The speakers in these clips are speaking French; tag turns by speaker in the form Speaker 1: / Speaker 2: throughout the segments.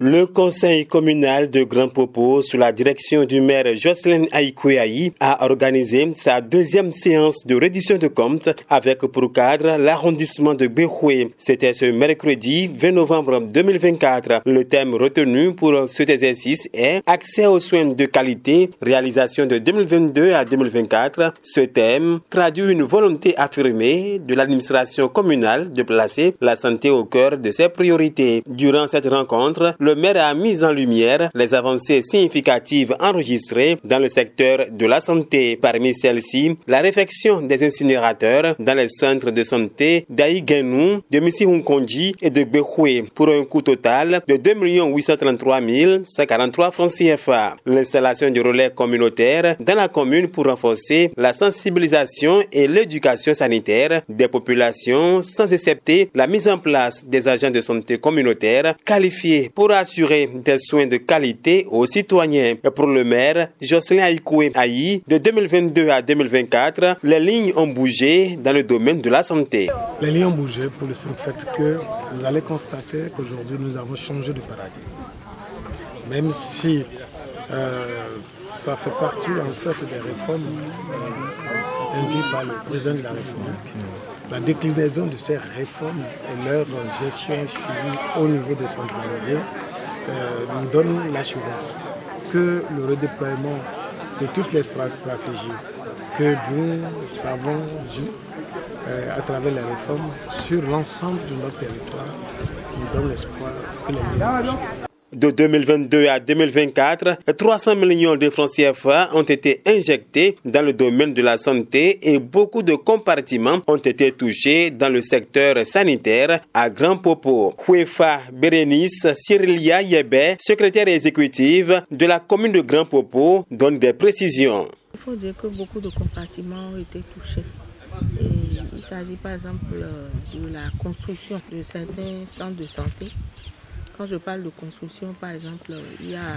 Speaker 1: Le conseil communal de Grand Popo, sous la direction du maire Jocelyne Aïkouaï, a organisé sa deuxième séance de reddition de comptes avec pour cadre l'arrondissement de Béhoué. C'était ce mercredi 20 novembre 2024. Le thème retenu pour cet exercice est accès aux soins de qualité, réalisation de 2022 à 2024. Ce thème traduit une volonté affirmée de l'administration communale de placer la santé au cœur de ses priorités. Durant cette rencontre, le maire a mis en lumière les avancées significatives enregistrées dans le secteur de la santé. Parmi celles-ci, la réfection des incinérateurs dans les centres de santé d'Aïguenou, de Missirunkonji et de Béhoué pour un coût total de 2 833 143 francs CFA. L'installation de relais communautaires dans la commune pour renforcer la sensibilisation et l'éducation sanitaire des populations sans excepter la mise en place des agents de santé communautaires qualifiés pour assurer des soins de qualité aux citoyens. Pour le maire Jocelyne Aïkouaï, de 2022 à 2024, les lignes ont bougé dans le domaine de la santé.
Speaker 2: Les lignes ont bougé pour le simple fait que vous allez constater qu'aujourd'hui nous avons changé de paradigme. Même si ça fait partie en fait des réformes induites par le président de la République, la déclinaison de ces réformes et leur gestion suivie au niveau décentralisé nous donne l'assurance que le redéploiement de toutes les stratégies que nous avons vues à travers les réformes sur l'ensemble de notre territoire nous donne l'espoir que les lignes bougent.
Speaker 1: De 2022 à 2024, 300 millions de francs CFA ont été injectés dans le domaine de la santé et beaucoup de compartiments ont été touchés dans le secteur sanitaire à Grand Popo. Kouefa Bérénice Cyrilia Yébé, secrétaire exécutive de la commune de Grand Popo, donne des précisions.
Speaker 3: Il faut dire que beaucoup de compartiments ont été touchés. Et il s'agit par exemple de la construction de certains centres de santé. Quand je parle de construction, par exemple, il y a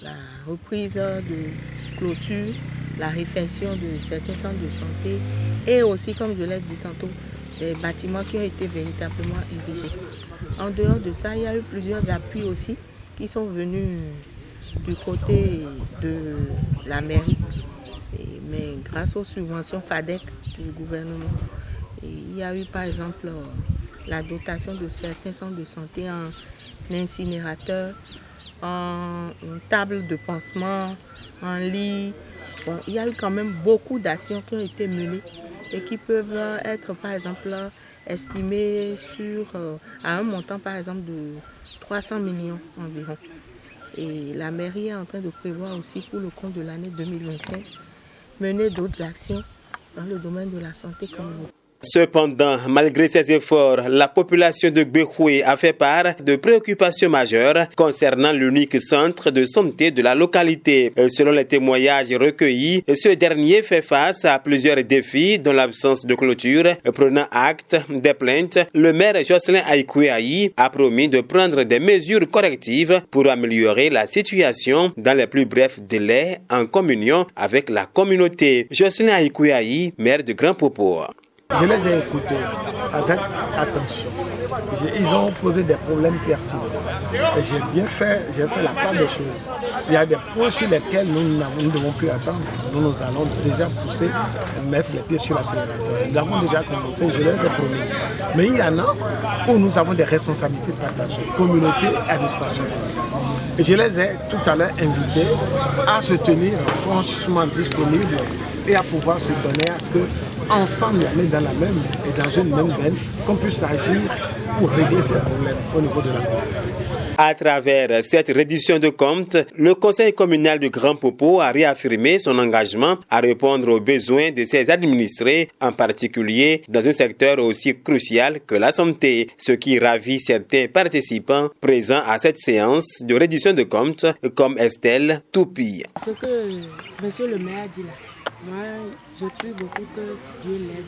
Speaker 3: la reprise de clôture, la réfection de certains centres de santé et aussi, comme je l'ai dit tantôt, des bâtiments qui ont été véritablement érigés. En dehors de ça, il y a eu plusieurs appuis aussi qui sont venus du côté de la mairie, mais grâce aux subventions FADEC du gouvernement. Et il y a eu par exemple la dotation de certains centres de santé en incinérateur, en table de pansement, en lit. Bon, il y a eu quand même beaucoup d'actions qui ont été menées et qui peuvent être par exemple estimées à un montant par exemple de 300 millions environ. Et la mairie est en train de prévoir aussi pour le compte de l'année 2025 mener d'autres actions dans le domaine de la santé communautaire.
Speaker 1: Cependant, malgré ces efforts, la population de Béhoué a fait part de préoccupations majeures concernant l'unique centre de santé de la localité. Selon les témoignages recueillis, ce dernier fait face à plusieurs défis, dont l'absence de clôture. Prenant acte des plaintes, le maire Jocelyne Aïkouaï a promis de prendre des mesures correctives pour améliorer la situation dans les plus brefs délais en communion avec la communauté. Jocelyne Aïkouaï, maire de Grand Popo.
Speaker 2: Je les ai écoutés avec attention. Ils ont posé des problèmes pertinents. Et j'ai fait la part des choses. Il y a des points sur lesquels nous ne devons plus attendre. Nous allons déjà pousser, mettre les pieds sur l'accélérateur. Nous avons déjà commencé, je les ai promis. Mais il y en a où nous avons des responsabilités partagées, communauté et administration. Et je les ai tout à l'heure invités à se tenir franchement disponibles et à pouvoir se donner à ce que ensemble, on est dans la même et dans une même veine, qu'on puisse agir pour régler ces problèmes au niveau de la communauté.
Speaker 1: À travers cette reddition de comptes, le conseil communal de Grand Popo a réaffirmé son engagement à répondre aux besoins de ses administrés, en particulier dans un secteur aussi crucial que la santé, ce qui ravit certains participants présents à cette séance de reddition de comptes, comme Estelle Toupi.
Speaker 4: Ce que monsieur le maire dit là, moi je prie beaucoup que Dieu l'aide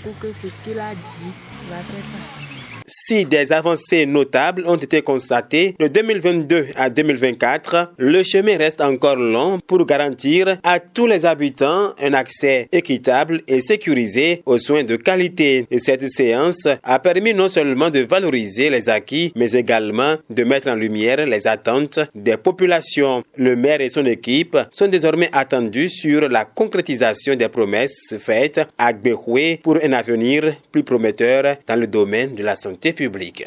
Speaker 4: pour que ce qu'il a dit va faire ça.
Speaker 1: si des avancées notables ont été constatées de 2022 à 2024, le chemin reste encore long pour garantir à tous les habitants un accès équitable et sécurisé aux soins de qualité. Et cette séance a permis non seulement de valoriser les acquis, mais également de mettre en lumière les attentes des populations. Le maire et son équipe sont désormais attendus sur la concrétisation des promesses faites à Gbéhoué pour un avenir plus prometteur dans le domaine de la santé publique.